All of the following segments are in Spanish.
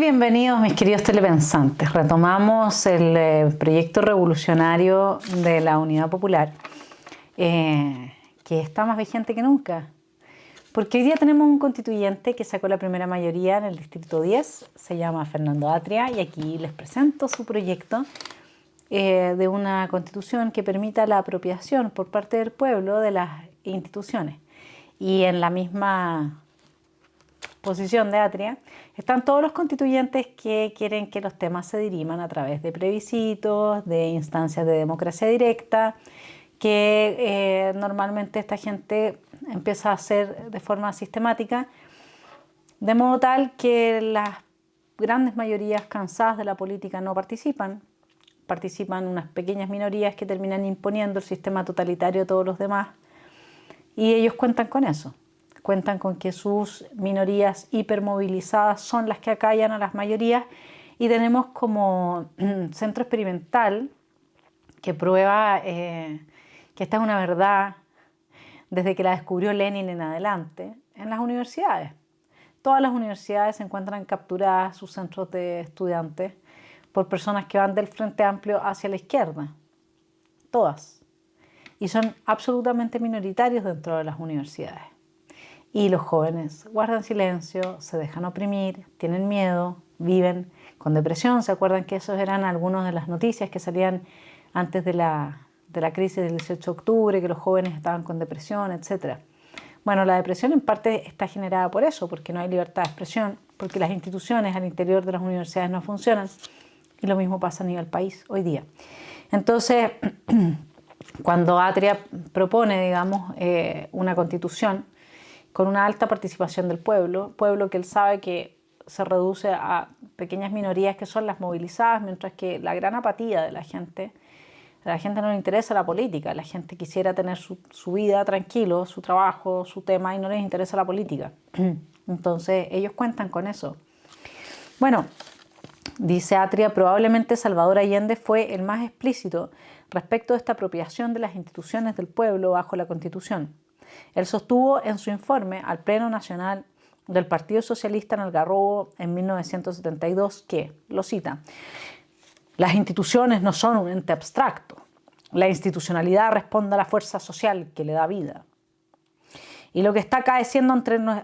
bienvenidos mis queridos telepensantes. Retomamos el proyecto revolucionario de la Unidad Popular, que está más vigente que nunca. Porque hoy día tenemos un constituyente que sacó la primera mayoría en el Distrito 10, se llama Fernando Atria, y aquí les presento su proyecto de una constitución que permita la apropiación por parte del pueblo de las instituciones. Y en la misma posición de Atria están todos los constituyentes que quieren que los temas se diriman a través de plebiscitos, de instancias de democracia directa, que normalmente esta gente empieza a hacer de forma sistemática, de modo tal que las grandes mayorías cansadas de la política no participan unas pequeñas minorías que terminan imponiendo el sistema totalitario a todos los demás, y ellos cuentan con eso. Cuentan con que sus minorías hipermovilizadas son las que acallan a las mayorías, y tenemos como centro experimental que prueba que esta es una verdad desde que la descubrió Lenin en adelante en las universidades. Todas las universidades se encuentran capturadas, sus centros de estudiantes, por personas que van del Frente Amplio hacia la izquierda. Todas. Y son absolutamente minoritarios dentro de las universidades. Y los jóvenes guardan silencio, se dejan oprimir, tienen miedo, viven con depresión. ¿Se acuerdan que esos eran algunas de las noticias que salían antes de la crisis del 18 de octubre, que los jóvenes estaban con depresión, etc.? Bueno, la depresión en parte está generada por eso, porque no hay libertad de expresión, porque las instituciones al interior de las universidades no funcionan, y lo mismo pasa a nivel país hoy día. Entonces, cuando Atria propone, digamos, una constitución con una alta participación del pueblo que él sabe que se reduce a pequeñas minorías que son las movilizadas, mientras que la gran apatía de la gente, a la gente no le interesa la política, la gente quisiera tener su vida tranquilo, su trabajo, su tema, y no les interesa la política. Entonces ellos cuentan con eso. Bueno, dice Atria, probablemente Salvador Allende fue el más explícito respecto de esta apropiación de las instituciones del pueblo bajo la Constitución. Él sostuvo en su informe al Pleno Nacional del Partido Socialista en Algarrobo en 1972 que, lo cita, las instituciones no son un ente abstracto. La institucionalidad responde a la fuerza social que le da vida. Y lo que está acaeciendo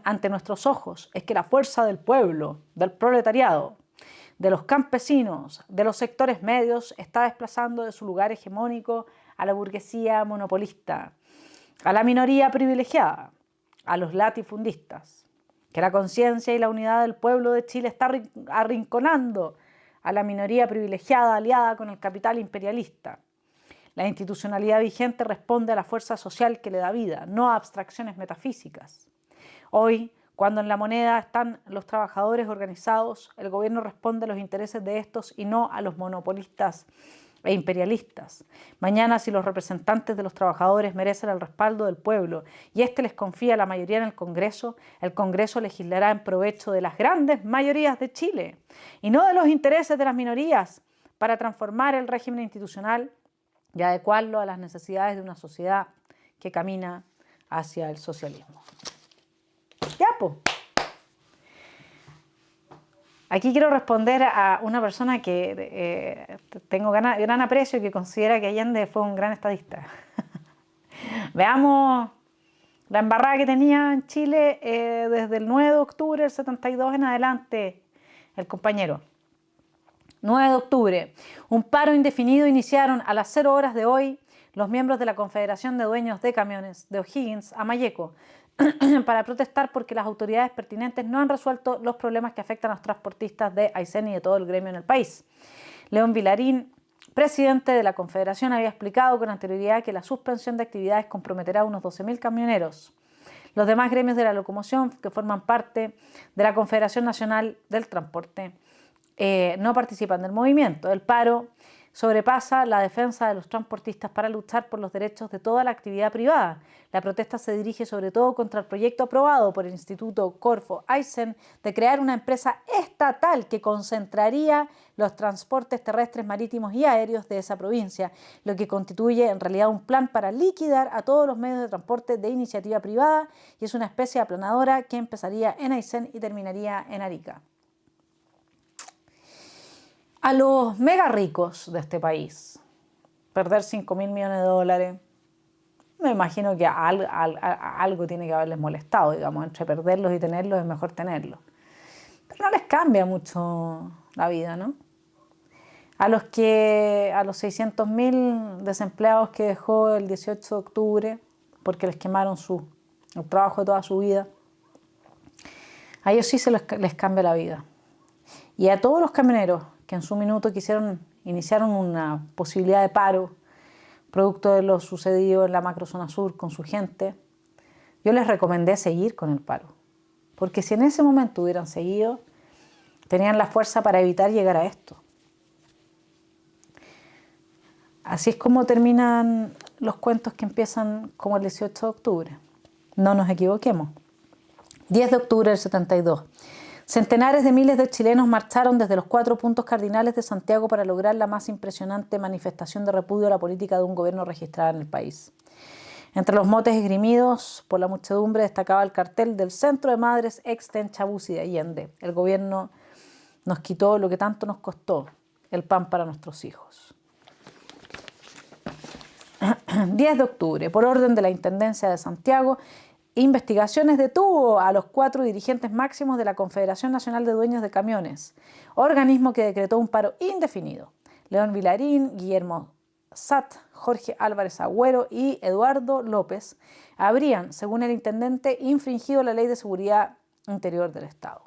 ante nuestros ojos es que la fuerza del pueblo, del proletariado, de los campesinos, de los sectores medios, está desplazando de su lugar hegemónico a la burguesía monopolista, a la minoría privilegiada, a los latifundistas, que la conciencia y la unidad del pueblo de Chile está arrinconando a la minoría privilegiada aliada con el capital imperialista. La institucionalidad vigente responde a la fuerza social que le da vida, no a abstracciones metafísicas. Hoy, cuando en la moneda están los trabajadores organizados, el gobierno responde a los intereses de estos y no a los monopolistas e imperialistas. Mañana, si los representantes de los trabajadores merecen el respaldo del pueblo y éste les confía la mayoría en el Congreso legislará en provecho de las grandes mayorías de Chile y no de los intereses de las minorías, para transformar el régimen institucional y adecuarlo a las necesidades de una sociedad que camina hacia el socialismo. Ya, pues. Aquí quiero responder a una persona que tengo gran aprecio y que considera que Allende fue un gran estadista. Veamos la embarrada que tenía en Chile desde el 9 de octubre del 72 en adelante el compañero. 9 de octubre, un paro indefinido iniciaron a las 0 horas de hoy los miembros de la Confederación de Dueños de Camiones de O'Higgins a Malleco, para protestar porque las autoridades pertinentes no han resuelto los problemas que afectan a los transportistas de Aysén y de todo el gremio en el país. León Vilarín, presidente de la Confederación, había explicado con anterioridad que la suspensión de actividades comprometerá a unos 12.000 camioneros. Los demás gremios de la locomoción, que forman parte de la Confederación Nacional del Transporte, no participan del movimiento. El paro sobrepasa la defensa de los transportistas para luchar por los derechos de toda la actividad privada. La protesta se dirige sobre todo contra el proyecto aprobado por el Instituto Corfo Aysén de crear una empresa estatal que concentraría los transportes terrestres, marítimos y aéreos de esa provincia, lo que constituye en realidad un plan para liquidar a todos los medios de transporte de iniciativa privada, y es una especie aplanadora que empezaría en Aysén y terminaría en Arica. a los mega ricos de este país, perder 5.000 millones de dólares, me imagino que algo tiene que haberles molestado, digamos, entre perderlos y tenerlos es mejor tenerlos. Pero no les cambia mucho la vida, ¿no? A los 600.000 desempleados que dejó el 18 de octubre, porque les quemaron el trabajo de toda su vida, a ellos sí les cambia la vida. Y a todos los camioneros que en su minuto iniciaron una posibilidad de paro, producto de lo sucedido en la macrozona sur con su gente, yo les recomendé seguir con el paro. Porque si en ese momento hubieran seguido, tenían la fuerza para evitar llegar a esto. Así es como terminan los cuentos que empiezan como el 18 de octubre. No nos equivoquemos. 10 de octubre del 72. Centenares de miles de chilenos marcharon desde los 4 puntos cardinales de Santiago para lograr la más impresionante manifestación de repudio a la política de un gobierno registrada en el país. Entre los motes esgrimidos por la muchedumbre destacaba el cartel del Centro de Madres ex Chabús y de Allende. El gobierno nos quitó lo que tanto nos costó, el pan para nuestros hijos. 10 de octubre, por orden de la Intendencia de Santiago, Investigaciones detuvo a los 4 dirigentes máximos de la Confederación Nacional de Dueños de Camiones, organismo que decretó un paro indefinido. León Vilarín, Guillermo Satt, Jorge Álvarez Agüero y Eduardo López habrían, según el intendente, infringido la Ley de Seguridad Interior del Estado.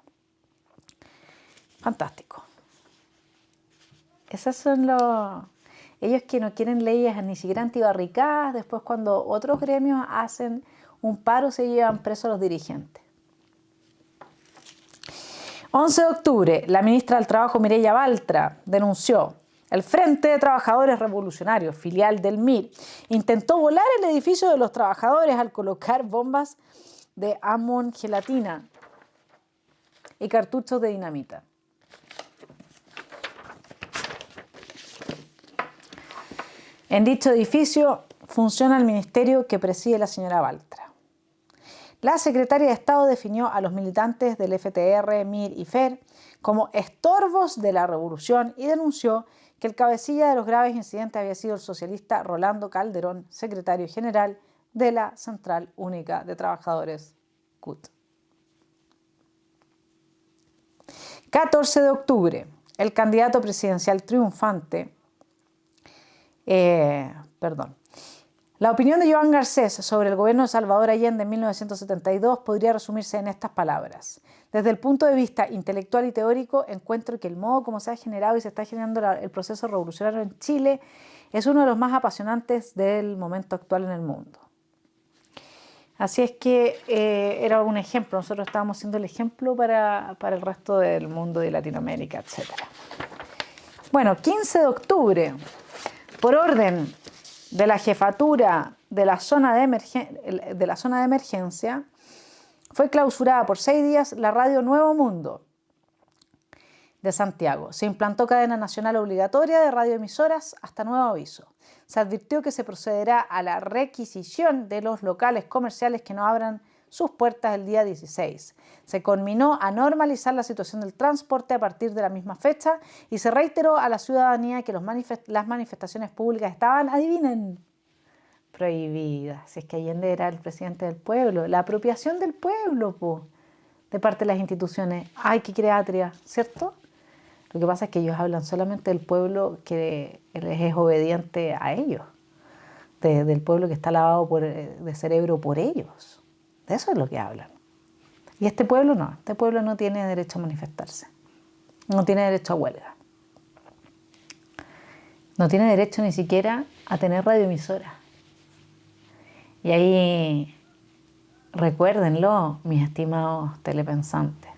Fantástico. Esos son ellos que no quieren leyes ni siquiera antibarricadas, después cuando otros gremios hacen un paro se llevan presos a los dirigentes. 11 de octubre, la ministra del Trabajo Mireya Baltra denunció: el Frente de Trabajadores Revolucionarios, filial del MIR, intentó volar el edificio de los trabajadores al colocar bombas de amon-gelatina y cartuchos de dinamita. En dicho edificio funciona el ministerio que preside la señora Baltra. La secretaria de Estado definió a los militantes del FTR, MIR y FER como estorbos de la revolución y denunció que el cabecilla de los graves incidentes había sido el socialista Rolando Calderón, secretario general de la Central Única de Trabajadores, CUT. 14 de octubre, el candidato presidencial triunfante, La opinión de Joan Garcés sobre el gobierno de Salvador Allende en 1972 podría resumirse en estas palabras. Desde el punto de vista intelectual y teórico, encuentro que el modo como se ha generado y se está generando el proceso revolucionario en Chile es uno de los más apasionantes del momento actual en el mundo. Así es que era un ejemplo, nosotros estábamos siendo el ejemplo para el resto del mundo de Latinoamérica, etc. Bueno, 15 de octubre, por orden de la jefatura de la zona de emergencia, fue clausurada por 6 días la radio Nuevo Mundo de Santiago. Se implantó cadena nacional obligatoria de radioemisoras hasta nuevo aviso. Se advirtió que se procederá a la requisición de los locales comerciales que no abran sus puertas el día 16. Se conminó a normalizar la situación del transporte a partir de la misma fecha y se reiteró a la ciudadanía que las manifestaciones públicas estaban, adivinen, prohibidas. Si es que Allende era el presidente del pueblo, la apropiación del pueblo, de parte de las instituciones. ¡Ay, qué creatria! ¿Cierto? Lo que pasa es que ellos hablan solamente del pueblo que les es obediente a ellos, del pueblo que está lavado de cerebro por ellos. De eso es lo que hablan. Y este pueblo no tiene derecho a manifestarse, no tiene derecho a huelga, no tiene derecho ni siquiera a tener radioemisora. Y ahí, recuérdenlo, mis estimados telepensantes.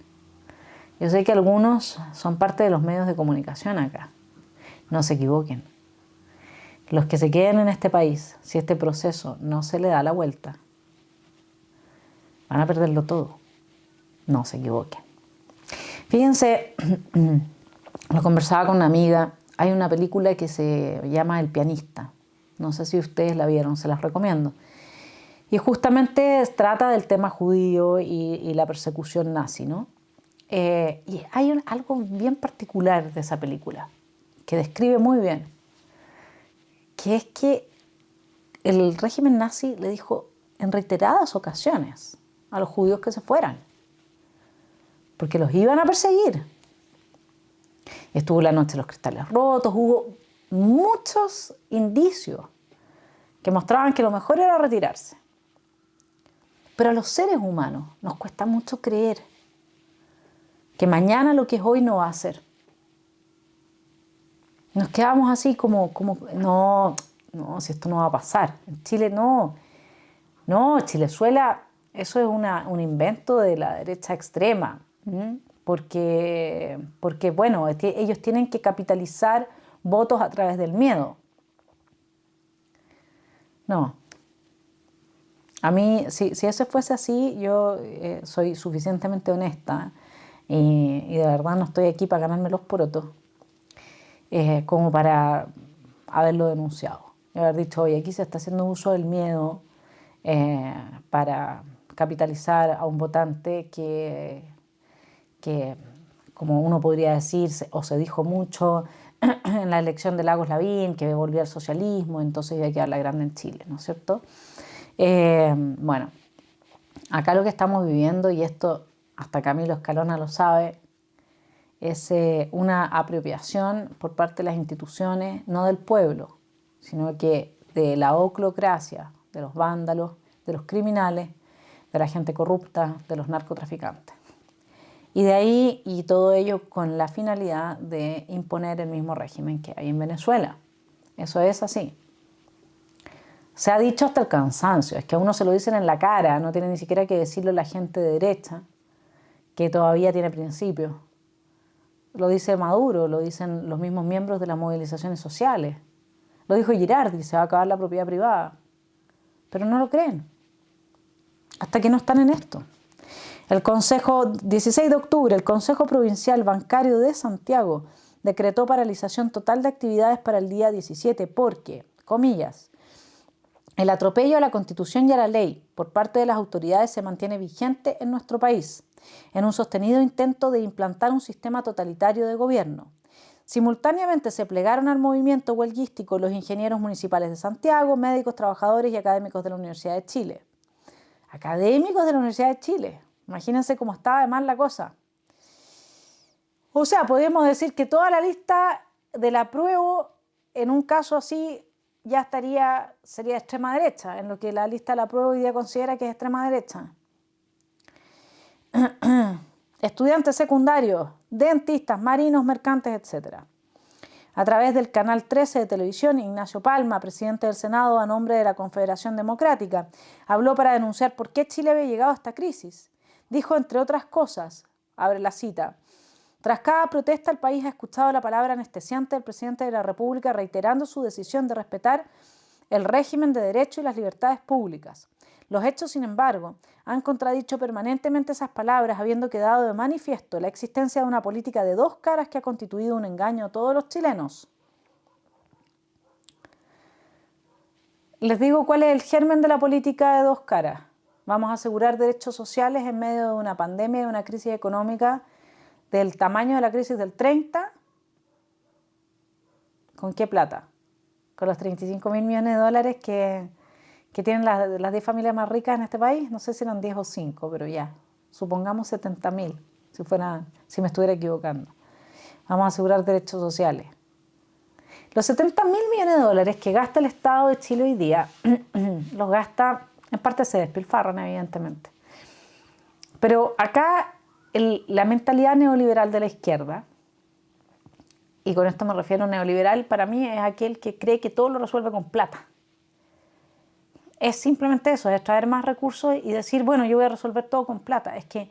Yo sé que algunos son parte de los medios de comunicación acá. No se equivoquen. Los que se queden en este país, si este proceso no se le da la vuelta, van a perderlo todo. No se equivoquen. Fíjense, lo conversaba con una amiga. Hay una película que se llama El pianista. No sé si ustedes la vieron, se las recomiendo. Y justamente trata del tema judío y la persecución nazi, ¿no? Y hay algo bien particular de esa película. que describe muy bien, que es que el régimen nazi le dijo en reiteradas ocasiones a los judíos que se fueran, porque los iban a perseguir. Estuvo la noche de los cristales rotos, hubo muchos indicios que mostraban que lo mejor era retirarse. Pero a los seres humanos nos cuesta mucho creer que mañana lo que es hoy no va a ser. Nos quedamos así como no, si esto no va a pasar. En Chile no, Chilezuela, eso es un invento de la derecha extrema, porque bueno, ellos tienen que capitalizar votos a través del miedo. No. A mí, si eso fuese así, yo soy suficientemente honesta y de verdad no estoy aquí para ganarme los porotos como para haberlo denunciado. Y haber dicho, oye, aquí se está haciendo uso del miedo para capitalizar a un votante que, como uno podría decir, o se dijo mucho en la elección de Lagos Lavín, que volvía al socialismo, entonces iba a quedar la grande en Chile, ¿no es cierto? Bueno, acá lo que estamos viviendo, y esto hasta Camilo Escalona lo sabe, es una apropiación por parte de las instituciones, no del pueblo, sino que de la oclocracia, de los vándalos, de los criminales, de la gente corrupta, de los narcotraficantes. Y de ahí, y todo ello con la finalidad de imponer el mismo régimen que hay en Venezuela. Eso es así. Se ha dicho hasta el cansancio, es que a uno se lo dicen en la cara, no tiene ni siquiera que decirlo la gente de derecha, que todavía tiene principios. Lo dice Maduro, lo dicen los mismos miembros de las movilizaciones sociales. Lo dijo Girardi, se va a acabar la propiedad privada. Pero no lo creen, hasta que no están en esto. El Consejo, 16 de octubre, el Consejo Provincial Bancario de Santiago decretó paralización total de actividades para el día 17 porque, comillas, el atropello a la Constitución y a la ley por parte de las autoridades se mantiene vigente en nuestro país, en un sostenido intento de implantar un sistema totalitario de gobierno. Simultáneamente se plegaron al movimiento huelguístico los ingenieros municipales de Santiago, médicos, trabajadores y académicos de la Universidad de Chile. Académicos de la Universidad de Chile. Imagínense cómo estaba de mal la cosa. O sea, podríamos decir que toda la lista del apruebo, en un caso así, ya sería extrema derecha, en lo que la lista del apruebo hoy día considera que es extrema derecha. Estudiantes secundarios, dentistas, marinos, mercantes, etc. A través del canal 13 de televisión, Ignacio Palma, presidente del Senado a nombre de la Confederación Democrática, habló para denunciar por qué Chile había llegado a esta crisis. Dijo, entre otras cosas, abre la cita, tras cada protesta el país ha escuchado la palabra anestesiante del presidente de la República reiterando su decisión de respetar el régimen de derecho y las libertades públicas. Los hechos, sin embargo, han contradicho permanentemente esas palabras, habiendo quedado de manifiesto la existencia de una política de dos caras que ha constituido un engaño a todos los chilenos. Les digo cuál es el germen de la política de dos caras. Vamos a asegurar derechos sociales en medio de una pandemia y de una crisis económica del tamaño de la crisis del 30. ¿Con qué plata? Con los 35.000 millones de dólares que tienen las 10 familias más ricas en este país. No sé si eran 10 o 5, pero ya. Supongamos 70.000, si me estuviera equivocando. Vamos a asegurar derechos sociales. Los 70.000 millones de dólares que gasta el Estado de Chile hoy día, los gasta, en parte se despilfarran, evidentemente. Pero acá la mentalidad neoliberal de la izquierda, y con esto me refiero a neoliberal, para mí es aquel que cree que todo lo resuelve con plata. Es simplemente eso, es traer más recursos y decir, bueno, yo voy a resolver todo con plata. Es que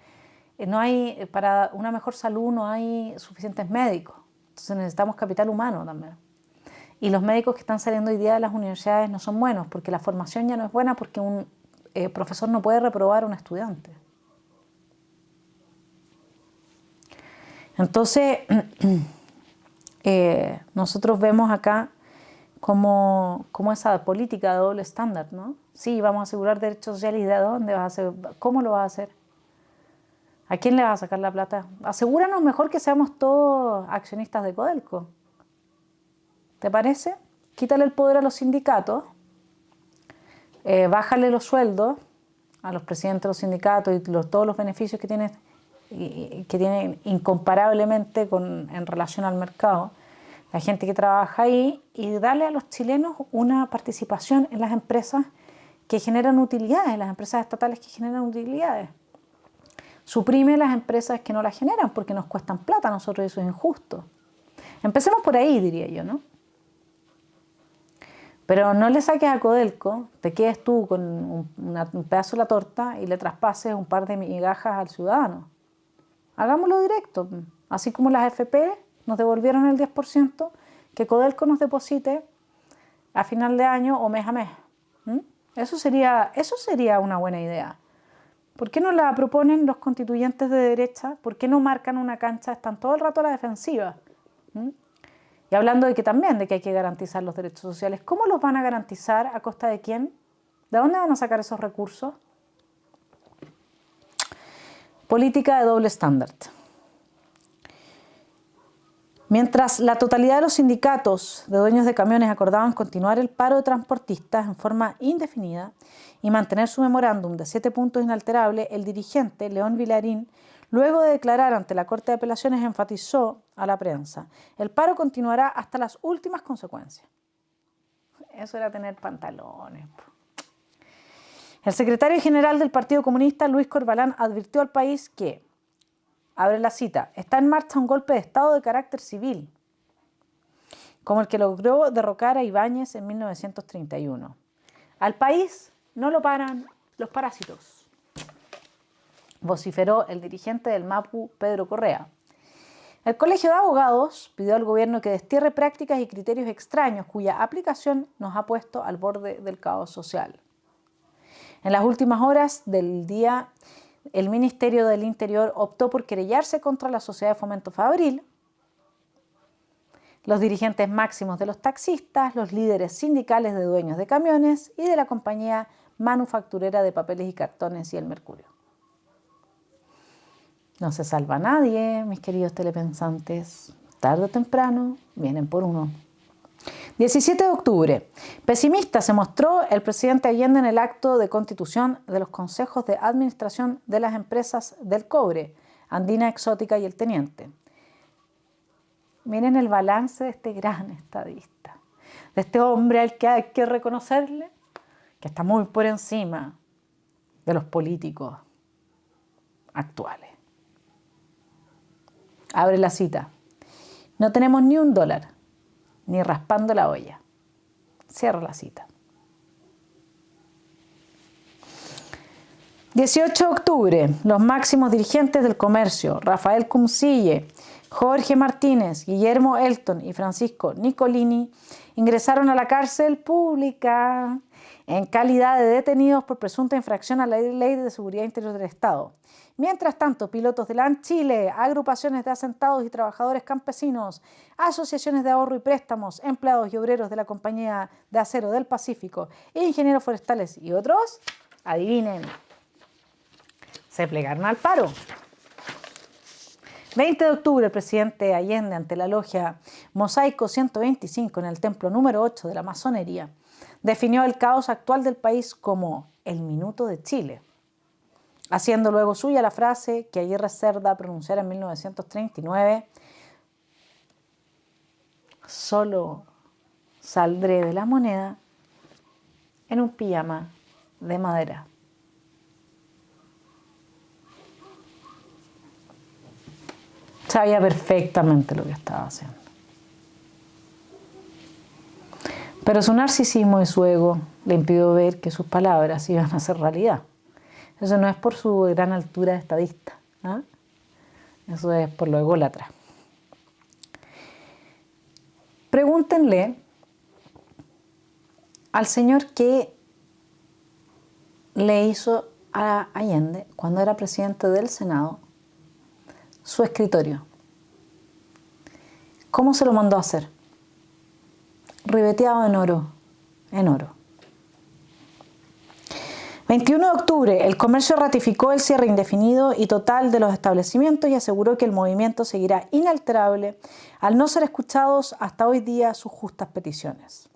no hay, para una mejor salud no hay suficientes médicos, entonces necesitamos capital humano también. Y los médicos que están saliendo hoy día de las universidades no son buenos, porque la formación ya no es buena, porque un profesor no puede reprobar a un estudiante. Entonces, nosotros vemos acá como esa política de doble estándar, ¿no? Sí, vamos a asegurar derechos sociales, ¿y de dónde vas a hacer? ¿Cómo lo vas a hacer? ¿A quién le vas a sacar la plata? Asegúranos mejor que seamos todos accionistas de Codelco. ¿Te parece? Quítale el poder a los sindicatos, bájale los sueldos a los presidentes de los sindicatos y todos los beneficios que tienen incomparablemente en relación al mercado, la gente que trabaja ahí, y darle a los chilenos una participación en las empresas que generan utilidades, las empresas estatales que generan utilidades. Suprime las empresas que no las generan porque nos cuestan plata a nosotros, eso es injusto. Empecemos por ahí, diría yo, ¿no? Pero no le saques a Codelco, te quedes tú con un pedazo de la torta y le traspases un par de migajas al ciudadano. Hagámoslo directo. Así como las FP nos devolvieron el 10%, que Codelco nos deposite a final de año o mes a mes. Eso sería una buena idea. ¿Por qué no la proponen los constituyentes de derecha? ¿Por qué no marcan una cancha? Están todo el rato a la defensiva. Y hablando de que hay que garantizar los derechos sociales. ¿Cómo los van a garantizar? ¿A costa de quién? ¿De dónde van a sacar esos recursos? Política de doble estándar. Mientras la totalidad de los sindicatos de dueños de camiones acordaban continuar el paro de transportistas en forma indefinida y mantener su memorándum de 7 puntos inalterable, el dirigente León Villarín, luego de declarar ante la Corte de Apelaciones, enfatizó a la prensa: el paro continuará hasta las últimas consecuencias. Eso era tener pantalones. El secretario general del Partido Comunista, Luis Corbalán, advirtió al país que, abre la cita, está en marcha un golpe de Estado de carácter civil, como el que logró derrocar a Ibáñez en 1931. Al país no lo paran los parásitos, vociferó el dirigente del MAPU, Pedro Correa. El Colegio de Abogados pidió al gobierno que destierre prácticas y criterios extraños cuya aplicación nos ha puesto al borde del caos social. En las últimas horas del día, el Ministerio del Interior optó por querellarse contra la Sociedad de Fomento Fabril, los dirigentes máximos de los taxistas, los líderes sindicales de dueños de camiones y de la compañía manufacturera de papeles y cartones y el Mercurio. No se salva nadie, mis queridos telepensantes. Tarde o temprano vienen por uno. 17 de octubre. Pesimista se mostró el presidente Allende en el acto de constitución de los consejos de administración de las empresas del cobre, Andina Exótica y El Teniente. Miren el balance de este gran estadista, de este hombre al que hay que reconocerle que está muy por encima de los políticos actuales. Abre la cita. No tenemos ni $1, ni raspando la olla. Cierra la cita. 18 de octubre. Los máximos dirigentes del comercio, Rafael Cumcille, Jorge Martínez, Guillermo Elton y Francisco Nicolini, ingresaron a la cárcel pública en calidad de detenidos por presunta infracción a la Ley de Seguridad Interior del Estado. Mientras tanto, pilotos de LAN Chile, agrupaciones de asentados y trabajadores campesinos, asociaciones de ahorro y préstamos, empleados y obreros de la Compañía de Acero del Pacífico, ingenieros forestales y otros, adivinen, se plegaron al paro. 20 de octubre, el presidente Allende, ante la logia Mosaico 125 en el templo número 8 de la Masonería, definió el caos actual del país como el minuto de Chile, haciendo luego suya la frase que Aguirre Cerda pronunciara en 1939: solo saldré de la moneda en un pijama de madera. Sabía perfectamente lo que estaba haciendo. Pero su narcisismo y su ego le impidió ver que sus palabras iban a ser realidad. Eso no es por su gran altura de estadista, ¿eh? Eso es por lo ególatra. Pregúntenle al señor qué le hizo a Allende cuando era presidente del Senado su escritorio. ¿Cómo se lo mandó a hacer? Ribeteado en oro, 21 de octubre, el comercio ratificó el cierre indefinido y total de los establecimientos y aseguró que el movimiento seguirá inalterable al no ser escuchados hasta hoy día sus justas peticiones.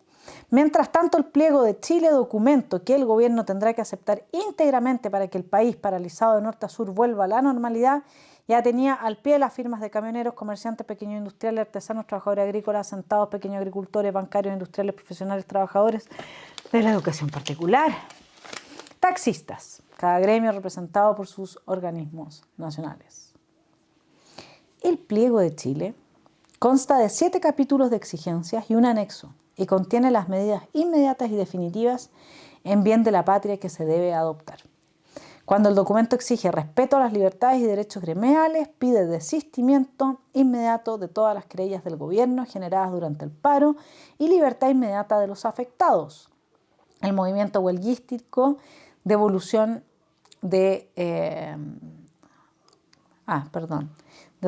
Mientras tanto, el pliego de Chile, documento que el gobierno tendrá que aceptar íntegramente para que el país, paralizado de norte a sur, vuelva a la normalidad, ya tenía al pie las firmas de camioneros, comerciantes, pequeños industriales, artesanos, trabajadores agrícolas, asentados, pequeños agricultores, bancarios, industriales, profesionales, trabajadores de la educación particular. Taxistas, cada gremio representado por sus organismos nacionales. El pliego de Chile consta de 7 capítulos de exigencias y un anexo y contiene las medidas inmediatas y definitivas en bien de la patria que se debe adoptar. Cuando el documento exige respeto a las libertades y derechos gremiales, pide desistimiento inmediato de todas las querellas del gobierno generadas durante el paro y libertad inmediata de los afectados. El movimiento huelguístico, devolución de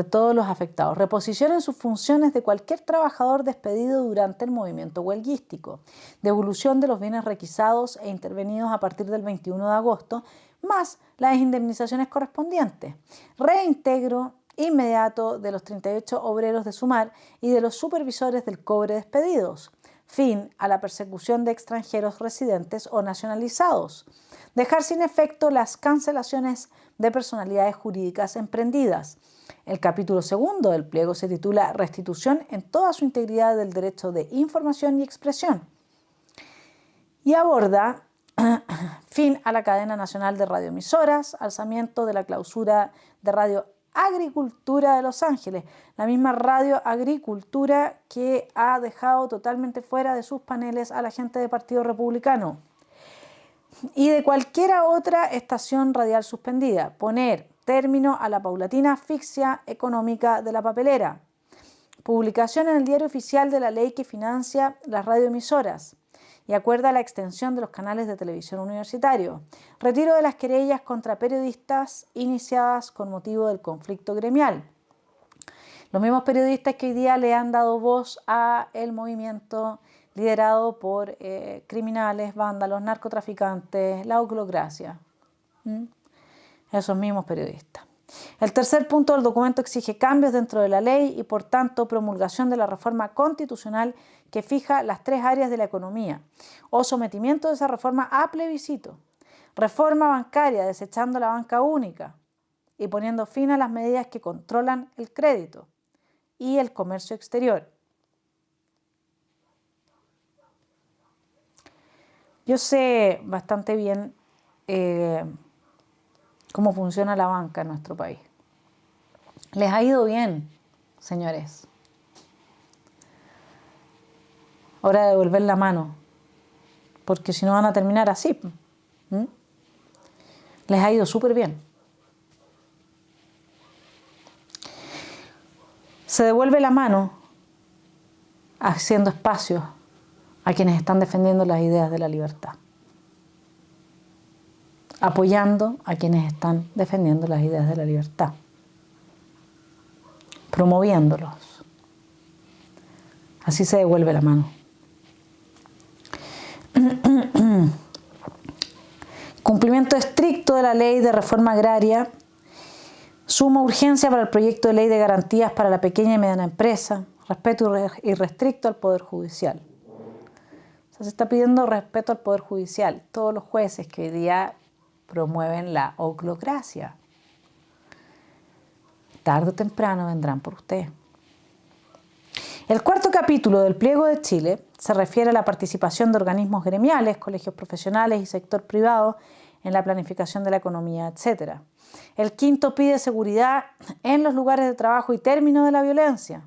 todos los afectados. Reposición en sus funciones de cualquier trabajador despedido durante el movimiento huelguístico. Devolución de los bienes requisados e intervenidos a partir del 21 de agosto, más las indemnizaciones correspondientes. Reintegro inmediato de los 38 obreros de Sumar y de los supervisores del cobre despedidos. Fin a la persecución de extranjeros residentes o nacionalizados. Dejar sin efecto las cancelaciones de personalidades jurídicas emprendidas. El capítulo segundo del pliego se titula Restitución en toda su integridad del derecho de información y expresión y aborda fin a la cadena nacional de radioemisoras, alzamiento de la clausura de Radio Agricultura de Los Ángeles, la misma Radio Agricultura que ha dejado totalmente fuera de sus paneles a la gente del Partido Republicano, y de cualquiera otra estación radial suspendida. Poner término a la paulatina asfixia económica de la papelera. Publicación en el Diario Oficial de la ley que financia las radioemisoras y acuerda la extensión de los canales de televisión universitarios. Retiro de las querellas contra periodistas iniciadas con motivo del conflicto gremial. Los mismos periodistas que hoy día le han dado voz a el movimiento liderado por criminales, vándalos, narcotraficantes, la oclocracia. Esos mismos periodistas. El tercer punto del documento exige cambios dentro de la ley y, por tanto, promulgación de la reforma constitucional que fija las 3 áreas de la economía o sometimiento de esa reforma a plebiscito. Reforma bancaria, desechando la banca única y poniendo fin a las medidas que controlan el crédito y el comercio exterior. Yo sé bastante bien cómo funciona la banca en nuestro país. Les ha ido bien, señores. Hora de devolver la mano, porque si no van a terminar así. Les ha ido súper bien. Se devuelve la mano haciendo espacio a quienes están defendiendo las ideas de la libertad, apoyando a quienes están defendiendo las ideas de la libertad, promoviéndolos. Así se devuelve la mano. Cumplimiento estricto de la ley de reforma agraria, suma urgencia para el proyecto de ley de garantías para la pequeña y mediana empresa, respeto irrestricto al Poder Judicial. O sea, se está pidiendo respeto al Poder Judicial. Todos los jueces que hoy día promueven la oclocracia, tarde o temprano vendrán por usted. El cuarto capítulo del pliego de Chile se refiere a la participación de organismos gremiales, colegios profesionales y sector privado en la planificación de la economía, etc. El quinto pide seguridad en los lugares de trabajo y término de la violencia.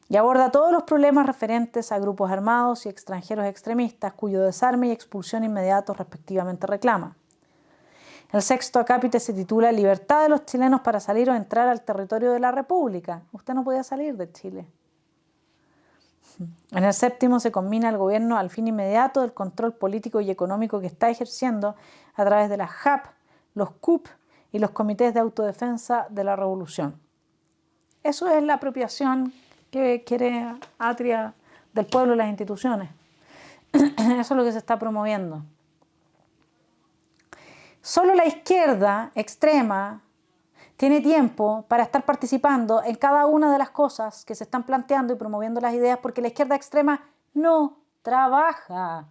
Y aborda todos los problemas referentes a grupos armados y extranjeros extremistas, cuyo desarme y expulsión inmediatos respectivamente reclama. El sexto acápite se titula Libertad de los chilenos para salir o entrar al territorio de la República. Usted no podía salir de Chile. En el séptimo se combina el gobierno al fin inmediato del control político y económico que está ejerciendo a través de las JAP, los CUP y los comités de autodefensa de la revolución. Eso es la apropiación que quiere Atria del pueblo y las instituciones. Eso es lo que se está promoviendo. Solo la izquierda extrema tiene tiempo para estar participando en cada una de las cosas que se están planteando y promoviendo las ideas, porque la izquierda extrema no trabaja,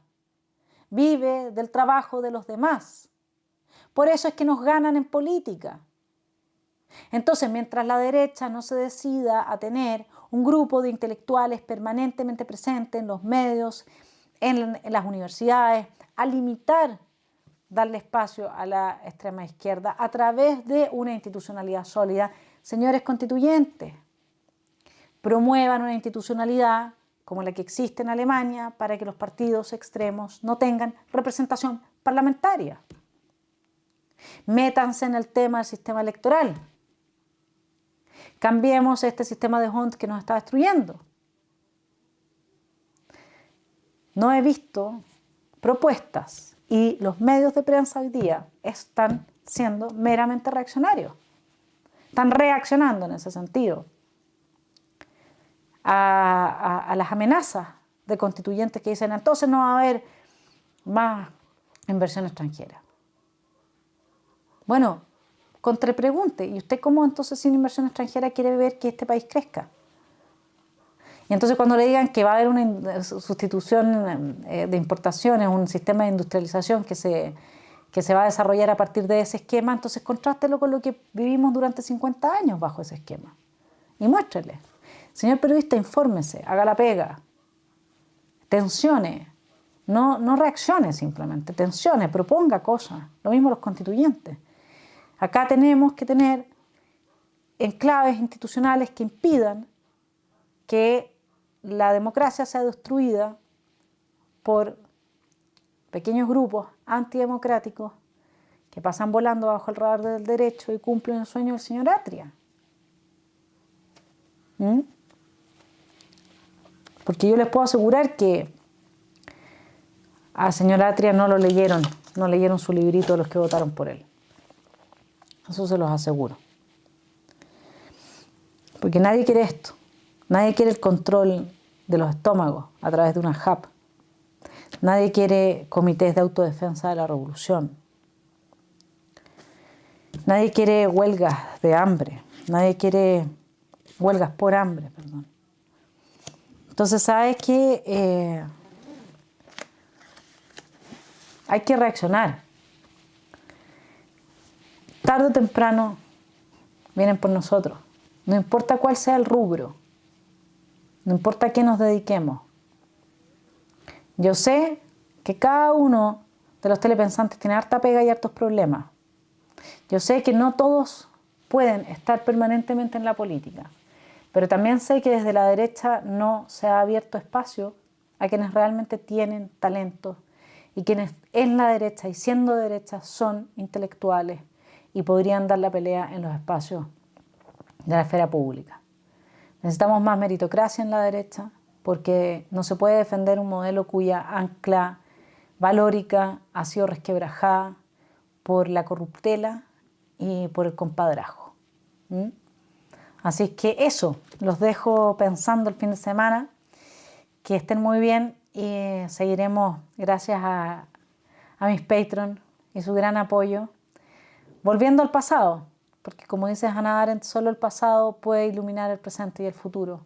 vive del trabajo de los demás. Por eso es que nos ganan en política. Entonces, mientras la derecha no se decida a tener un grupo de intelectuales permanentemente presentes en los medios, en las universidades, a limitar, darle espacio a la extrema izquierda a través de una institucionalidad sólida, señores constituyentes, promuevan una institucionalidad como la que existe en Alemania para que los partidos extremos no tengan representación parlamentaria. Métanse en el tema del sistema electoral. Cambiemos este sistema de Hund que nos está destruyendo. No he visto propuestas y los medios de prensa hoy día están siendo meramente reaccionarios. Están reaccionando en ese sentido a las amenazas de constituyentes que dicen entonces no va a haber más inversión extranjera. Bueno, contrapregunte, ¿y usted cómo entonces sin inversión extranjera quiere ver que este país crezca? Y entonces cuando le digan que va a haber una sustitución de importaciones, un sistema de industrialización que se va a desarrollar a partir de ese esquema, entonces contrástelo con lo que vivimos durante 50 años bajo ese esquema. Y muéstrele. Señor periodista, infórmese, haga la pega, tensione, no reaccione simplemente, tensione, proponga cosas. Lo mismo los constituyentes. Acá tenemos que tener enclaves institucionales que impidan que la democracia sea destruida por pequeños grupos antidemocráticos que pasan volando bajo el radar del derecho y cumplen el sueño del señor Atria. Porque yo les puedo asegurar que al señor Atria no leyeron su librito de los que votaron por él. Eso se los aseguro. Porque nadie quiere esto. Nadie quiere el control de los estómagos a través de una JAP. Nadie quiere comités de autodefensa de la revolución. Nadie quiere huelgas de hambre. Nadie quiere huelgas por hambre, perdón. Entonces, ¿sabes qué? Hay que reaccionar. Tarde o temprano vienen por nosotros. No importa cuál sea el rubro. No importa a qué nos dediquemos. Yo sé que cada uno de los telepensantes tiene harta pega y hartos problemas. Yo sé que no todos pueden estar permanentemente en la política. Pero también sé que desde la derecha no se ha abierto espacio a quienes realmente tienen talento y quienes en la derecha y siendo derecha son intelectuales y podrían dar la pelea en los espacios de la esfera pública. Necesitamos más meritocracia en la derecha porque no se puede defender un modelo cuya ancla valórica ha sido resquebrajada por la corruptela y por el compadrajo. Así es que eso, los dejo pensando el fin de semana. Que estén muy bien y seguiremos, gracias a mis Patreon y su gran apoyo, volviendo al pasado. Porque como dice Hannah Arendt, solo el pasado puede iluminar el presente y el futuro,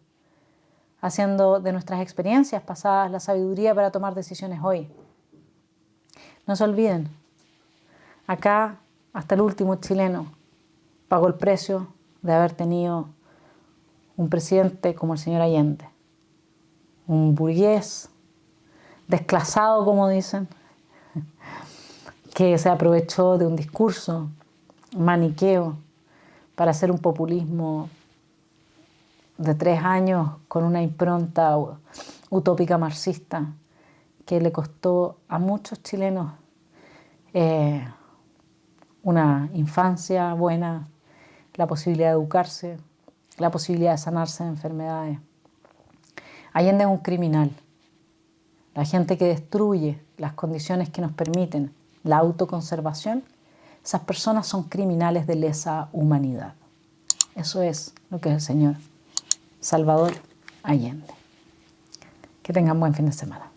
haciendo de nuestras experiencias pasadas la sabiduría para tomar decisiones hoy. No se olviden, acá hasta el último chileno pagó el precio de haber tenido un presidente como el señor Allende, un burgués desclasado, como dicen, que se aprovechó de un discurso maniqueo para hacer un populismo de 3 años con una impronta utópica marxista que le costó a muchos chilenos una infancia buena, la posibilidad de educarse, la posibilidad de sanarse de enfermedades. Allende es un criminal. La gente que destruye las condiciones que nos permiten la autoconservación, esas personas son criminales de lesa humanidad. Eso es lo que es el señor Salvador Allende. Que tengan buen fin de semana.